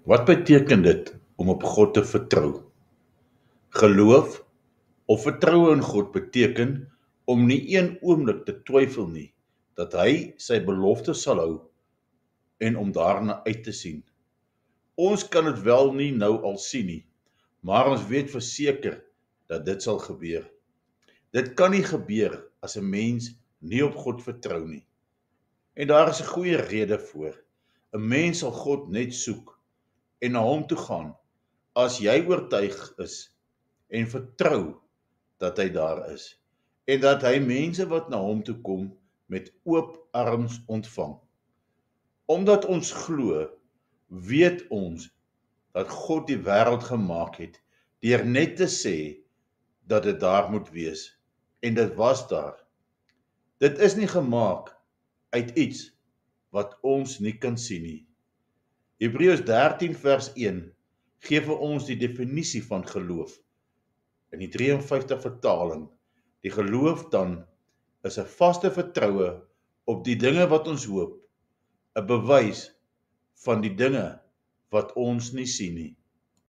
Wat beteken dit om op God te vertrou? Geloof of vertroue in God beteken om nie een oomblik te twyfel nie dat hy sy belofte sal hou en om daarna uit te sien. Ons kan dit wel nie nou al sien nie, maar ons weet verseker dat dit sal gebeur. Dit kan nie gebeur as 'n mens nie op God vertrou nie. En daar is 'n goeie rede voor. 'n Mens sal God net soek en na hom toe gaan as jy oortuig is en vertrou dat hy daar is en dat hy mense wat na hom toe kom met oop arms ontvang. Omdat ons glo, weet ons dat God die wêreld gemaak het deur net te sê dat dit daar moet wees en dit was daar. Dit is nie gemaak uit iets wat ons nie kan sien nie. Hebreërs 13 vers 1 gee vir ons die definisie van geloof. In die 53 vertaling, die geloof dan is 'n vaste vertroue op die dinge wat ons hoop, 'n bewys van die dinge wat ons nie sien nie.